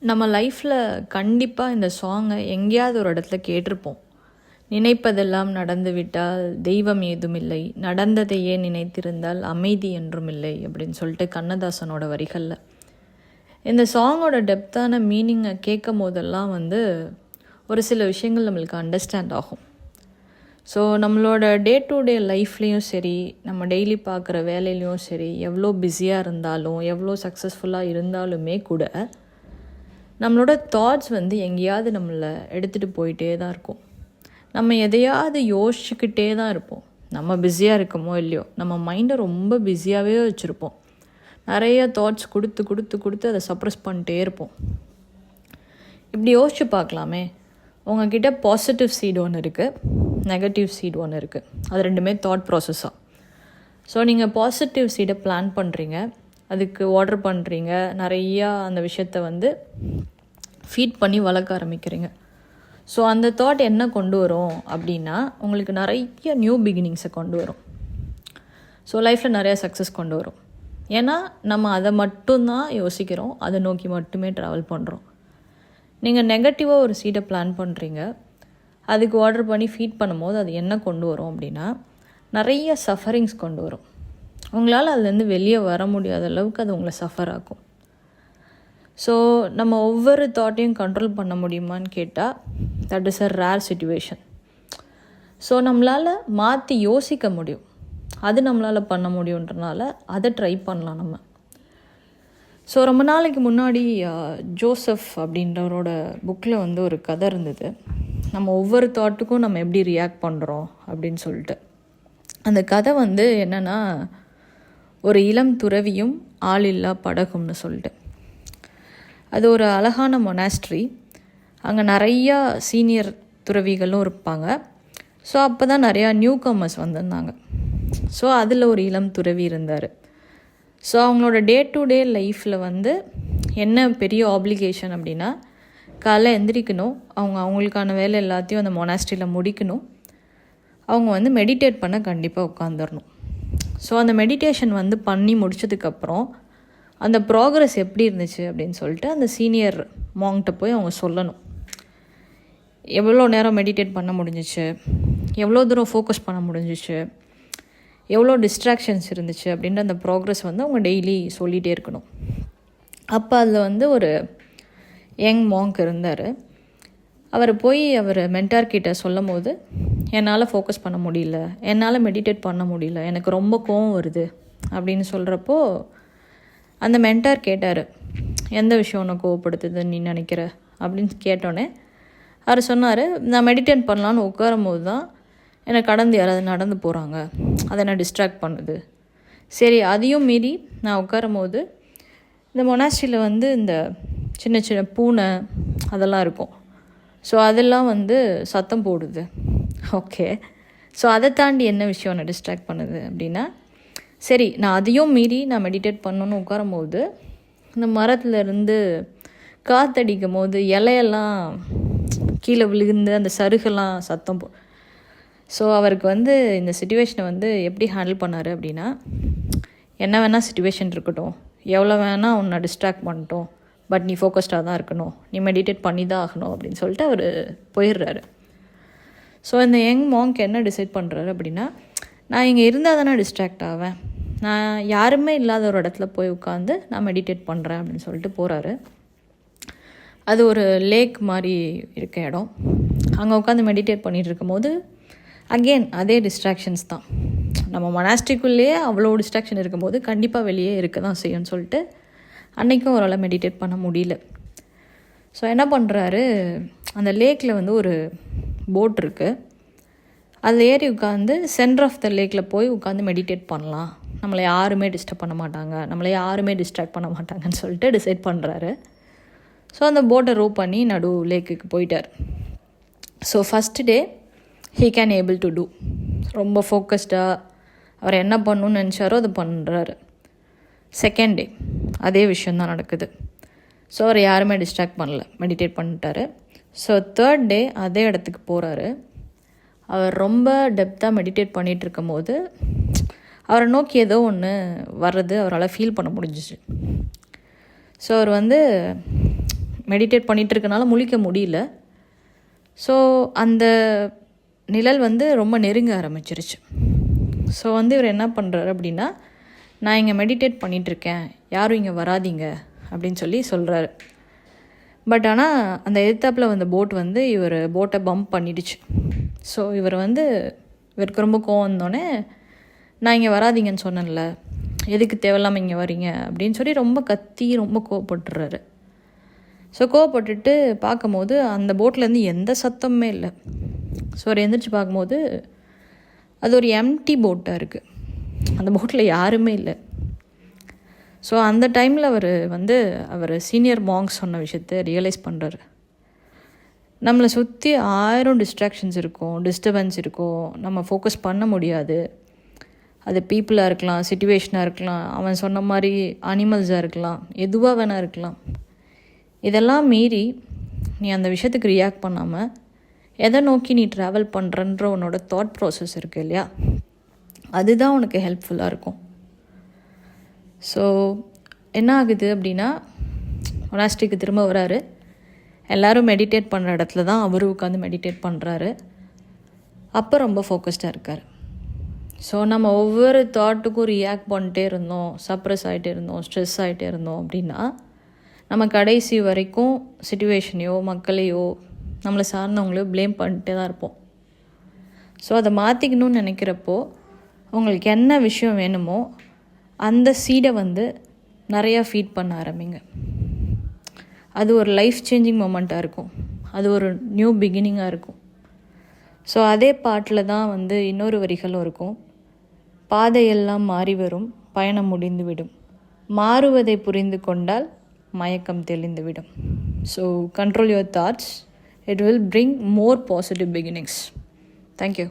நம்ம லைஃப்பில் கண்டிப்பாக இந்த சாங்கை எங்கேயாவது ஒரு இடத்துல கேட்டிருப்போம். நினைப்பதெல்லாம் நடந்துவிட்டால் தெய்வம் ஏதுமில்லை, நடந்ததையே நினைத்திருந்தால் அமைதி என்றும் இல்லை அப்படின்னு சொல்லிட்டு கண்ணதாசனோட வரிகளில். இந்த சாங்கோட டெப்த்தான மீனிங்கை கேட்கும் போதெல்லாம் ஒரு சில விஷயங்கள் நம்மளுக்கு அண்டர்ஸ்டாண்ட் ஆகும். ஸோ நம்மளோட டே டு டே லைஃப்லேயும் சரி, நம்ம டெய்லி பார்க்குற வேலையிலையும் சரி, எவ்வளோ பிஸியாக இருந்தாலும் எவ்வளோ சக்ஸஸ்ஃபுல்லாக இருந்தாலுமே கூட நம்மளோட தாட்ஸ் எங்கேயாவது நம்மளை எடுத்துகிட்டு போயிட்டே தான் இருக்கும். நம்ம எதையாவது யோசிச்சுக்கிட்டே தான் இருப்போம். நம்ம பிஸியாக இருக்கமோ இல்லையோ, நம்ம மைண்டை ரொம்ப பிஸியாகவே வச்சுருப்போம். நிறைய தாட்ஸ் கொடுத்து கொடுத்து கொடுத்து அதை சப்ரஸ் பண்ணிட்டே இருப்போம். இப்படி யோசிச்சு பார்க்கலாமே, உங்ககிட்ட பாசிட்டிவ் சீட் ஒன்று இருக்குது, நெகட்டிவ் சீட் ஒன்று இருக்குது. அது ரெண்டுமே தாட் ப்ராசஸ்ஸாக. ஸோ நீங்கள் பாசிட்டிவ் சீடை பிளான் பண்ணுறீங்க, அதுக்கு ஆர்டர் பண்ணுறீங்க, நிறையா அந்த விஷயத்தை ஃபீட் பண்ணி வளர்க்க ஆரம்பிக்கிறீங்க. ஸோ அந்த தாட் என்ன கொண்டு வரும் அப்படின்னா, உங்களுக்கு நிறைய நியூ பிகினிங்ஸை கொண்டு வரும். ஸோ லைஃப்பில் நிறையா சக்ஸஸ் கொண்டு வரும். ஏன்னா நம்ம அதை மட்டும்தான் யோசிக்கிறோம், அதை நோக்கி மட்டுமே ட்ராவல் பண்ணுறோம். நீங்கள் நெகட்டிவாக ஒரு சீடை பிளான் பண்ணுறீங்க, அதுக்கு ஆர்டர் பண்ணி ஃபீட் பண்ணும்போது அது என்ன கொண்டு வரும் அப்படின்னா, நிறைய சஃபரிங்ஸ் கொண்டு வரும். உங்களால் அதுலேருந்து வெளியே வர முடியாத அளவுக்கு அது உங்களை சஃபர் ஆக்கும். ஸோ நம்ம ஒவ்வொரு தாட்டையும் கண்ட்ரோல் பண்ண முடியுமான்னு கேட்டால் that is a rare situation. So நம்மளால் மாற்றி யோசிக்க முடியும், அது நம்மளால் பண்ண முடியுன்றனால அதை ட்ரை பண்ணலாம் நம்ம. ஸோ ரொம்ப நாளைக்கு முன்னாடி ஜோசப் அப்படின்றவரோட புக்கில் ஒரு கதை இருந்தது. நம்ம ஒவ்வொரு தாட்டுக்கும் நம்ம எப்படி ரியாக்ட் பண்ணுறோம் அப்படின்னு சொல்லிட்டு. அந்த கதை என்னென்னா, ஒரு இளம் துறவியும் ஆளில்லா படகும்னு சொல்லிட்டு. அது ஒரு அழகான மொனாஸ்ட்ரி. அங்கே நிறையா சீனியர் துறவிகளும் இருப்பாங்க. ஸோ அப்போ தான் நிறையா நியூ கமர்ஸ் வந்திருந்தாங்க. ஸோ அதில் ஒரு இளம் துறவி இருந்தார். ஸோ அவங்களோட டே டு டே லைஃப்பில் என்ன பெரிய ஆப்ளிகேஷன் அப்படின்னா, காலைல எந்திரிக்கணும், அவங்களுக்கான வேலை எல்லாத்தையும் அந்த மொனாஸ்ட்ரியில் முடிக்கணும், அவங்க மெடிடேட் பண்ண கண்டிப்பாக உட்காந்துடணும். ஸோ அந்த மெடிடேஷன் பண்ணி முடித்ததுக்கப்புறம் அந்த ப்ராக்ரஸ் எப்படி இருந்துச்சு அப்படின்னு சொல்லிட்டு அந்த சீனியர் மாங்கிட்ட போய் அவங்க சொல்லணும். எவ்வளோ நேரம் மெடிடேட் பண்ண முடிஞ்சிச்சு, எவ்வளோ தூரம் ஃபோக்கஸ் பண்ண முடிஞ்சிச்சு, எவ்வளோ டிஸ்ட்ராக்ஷன்ஸ் இருந்துச்சு அப்படின்ற அந்த ப்ராக்ரஸ் அவங்க டெய்லி சொல்லிகிட்டே இருக்கணும். அப்போ அதில் ஒரு யங் மாங்க் இருந்தார். அவர் மென்டார்கிட்ட சொல்லும் போது, என்னால் ஃபோக்கஸ் பண்ண முடியல, என்னால் மெடிடேட் பண்ண முடியல, எனக்கு ரொம்ப கோவம் வருது அப்படின்னு சொல்கிறப்போ அந்த மென்டார் கேட்டார், எந்த விஷயம் உன்னை கோவப்படுத்துதுன்னு நீ நினைக்கிற அப்படின்னு கேட்டோன்னே அவர் சொன்னார், நான் மெடிடேட் பண்ணலான்னு உட்காரும் போது தான் என்னை கடந்து யாராவது நடந்து போகிறாங்க, அதை என்ன டிஸ்ட்ராக்ட் பண்ணுது. சரி, அதையும் மீறி நான் உட்காரும் போது இந்த மொனாஸ்ட்ரியில் இந்த சின்ன சின்ன பூனை அதெல்லாம் இருக்கும். ஸோ அதெல்லாம் சத்தம் போடுது. ஓகே, ஸோ அதை தாண்டி என்ன விஷயம் என்னை டிஸ்ட்ராக்ட் பண்ணுது அப்படின்னா, சரி, நான் அதையும் மீறி நான் மெடிடேட் பண்ணணுன்னு உட்காரும் போது இந்த மரத்துலேருந்து காற்றடிக்கும் போது இலையெல்லாம் கீழே விழுந்து அந்த சருகெல்லாம் சத்தம் ஸோ அவருக்கு இந்த சுச்சுவேஷனை எப்படி ஹேண்டில் பண்ணார் அப்படின்னா, என்ன வேணால் சுச்சுவேஷன் இருக்கட்டும், எவ்வளோ வேணால் உன்னை டிஸ்ட்ராக்ட் பண்ணிட்டோம், பட் நீ ஃபோக்கஸ்டாக தான் இருக்கணும், நீ மெடிடேட் பண்ணி தான் ஆகணும் அப்படின்னு சொல்லிட்டு அவர் போயிடுறாரு. ஸோ இந்த யங் மாங்க் என்ன டிசைட் பண்ணுறாரு அப்படின்னா, நான் இங்கே இருந்தால் தானே டிஸ்ட்ராக்ட் ஆவேன், நான் யாருமே இல்லாத ஒரு இடத்துல போய் உட்காந்து நான் மெடிடேட் பண்ணுறேன் அப்படின்னு சொல்லிட்டு போகிறாரு. அது ஒரு லேக் மாதிரி இருக்க இடம். அங்கே உட்காந்து மெடிடேட் பண்ணிகிட்டு இருக்கும்போது அகெயின் அதே டிஸ்ட்ராக்ஷன்ஸ் தான். நம்ம மொனாஸ்ட்ரிக்குள்ளேயே அவ்வளோ டிஸ்ட்ராக்ஷன் இருக்கும்போது கண்டிப்பாக வெளியே இருக்க தான் செய்யும்னு சொல்லிட்டு அன்றைக்கும் அவரால் மெடிடேட் பண்ண முடியல. ஸோ என்ன பண்ணுறாரு, அந்த லேக்கில் ஒரு போட் இருக்குது, அதில் ஏறி உட்காந்து சென்டர் ஆஃப் த லேக்கில் போய் உட்காந்து மெடிடேட் பண்ணலாம், நம்மளை யாருமே டிஸ்டர்ப் பண்ண மாட்டாங்க, நம்மளை யாருமே டிஸ்ட்ராக்ட் பண்ண மாட்டாங்கன்னு சொல்லிட்டு டிசைட் பண்ணுறாரு. ஸோ அந்த போட்டை ரோ பண்ணி நடு லேக்குக்கு போயிட்டார். So first day he can able to do, ரொம்ப ஃபோக்கஸ்டாக அவர் என்ன பண்ணணுன்னு நினச்சாரோ அதை பண்ணுறாரு. செகண்ட் டே அதே விஷயந்தான் நடக்குது. ஸோ அவர் யாருமே டிஸ்ட்ராக்ட் பண்ணல, மெடிடேட் பண்ணிட்டாரு. ஸோ தேர்ட் டே அதே இடத்துக்கு போகிறாரு. அவர் ரொம்ப டெப்த்தாக மெடிடேட் பண்ணிகிட்டு இருக்கும் போது அவரை நோக்கி ஏதோ ஒன்று வர்றது அவரால் ஃபீல் பண்ண முடிஞ்சிச்சு. ஸோ அவர் மெடிடேட் பண்ணிகிட்டு இருக்கனால முழிக்க முடியல. ஸோ அந்த நிழல் வந்து ரொம்ப நெருங்க ஆரம்பிச்சிருச்சு. ஸோ வந்து இவர் என்ன பண்ணுறாரு அப்படின்னா, நான் இங்கே மெடிடேட் பண்ணிகிட்ருக்கேன், யாரும் இங்கே வராதீங்க அப்படின்னு சொல்லி சொல்கிறாரு. பட் ஆனால் அந்த எதிர்த்தாப்பில் வந்த போட் வந்து போட்டை பம்ப் பண்ணிடுச்சு. ஸோ இவருக்கு ரொம்ப கோவம் வந்தோடனே, நான் இங்கே வராதிங்கன்னு சொன்னேன்ல, எதுக்கு தேவையில்லாமல் இங்கே வரீங்க அப்படின்னு சொல்லி ரொம்ப கத்தி ரொம்ப கோவப்பட்டுறாரு. ஸோ கோவப்பட்டுட்டு பார்க்கும்போது அந்த போட்லேருந்து எந்த சத்தமுமே இல்லை. ஸோ அவர் எந்திரிச்சு பார்க்கும்போது அது ஒரு எம்டி போட்டாக இருக்குது, அந்த போட்டில் யாருமே இல்லை. ஸோ அந்த டைமில் அவர் சீனியர் மாங்க்ஸ் சொன்ன விஷயத்தை ரியலைஸ் பண்ணுறாரு. நம்மளை சுற்றி 1000 டிஸ்ட்ராக்ஷன்ஸ் இருக்கும், டிஸ்டர்பன்ஸ் இருக்கும், நம்ம ஃபோக்கஸ் பண்ண முடியாது. அது பீப்புளாக இருக்கலாம், சிச்சுவேஷனாக இருக்கலாம், அவன் சொன்ன மாதிரி அனிமல்ஸாக இருக்கலாம், எதுவாக வேணால் இருக்கலாம். இதெல்லாம் மீறி நீ அந்த விஷயத்துக்கு ரியாக்ட் பண்ணாமல் எதை நோக்கி நீ ட்ராவல் பண்ணுறன்ற உன்னோட தாட் ப்ராசஸ் இருக்குது இல்லையா, அதுதான் உனக்கு ஹெல்ப்ஃபுல்லாக இருக்கும். ஸோ என்ன ஆகுது அப்படின்னா, மொனாஸ்ட்ரிக்கு திரும்ப வராரு. எல்லோரும் மெடிடேட் பண்ணுற இடத்துல தான் அவரும் உட்காந்து மெடிடேட் பண்ணுறாரு. அப்போ ரொம்ப ஃபோக்கஸ்டாக இருக்கார். ஸோ நம்ம ஒவ்வொரு தாட்டுக்கும் ரியாக்ட் பண்ணிட்டே இருந்தோம், சப்ரஸ் ஆகிட்டே இருந்தோம், ஸ்ட்ரெஸ் ஆகிட்டே இருந்தோம் அப்படின்னா, நம்ம கடைசி வரைக்கும் சிச்சுவேஷனையோ மக்களையோ நம்மளை சார்ந்தவங்களையோ ப்ளேம் பண்ணிட்டே தான் இருப்போம். ஸோ அதை மாற்றிக்கணும்னு நினைக்கிறப்போ உங்களுக்கு என்ன விஷயம் வேணுமோ அந்த சீடை நிறையா ஃபீட் பண்ண ஆரம்பிங்க. அது ஒரு லைஃப் சேஞ்சிங் மொமெண்ட்டாக இருக்கும், அது ஒரு நியூ பிகினிங்காக இருக்கும். ஸோ அதே பாட்டில் தான் இன்னொரு வரிகளும் இருக்கும். பாதையெல்லாம் மாறி வரும், பயணம் முடிந்துவிடும், மாறுவதை புரிந்து கொண்டால் மயக்கம் தெளிந்துவிடும். So control your thoughts, it will bring more positive beginnings. Thank you.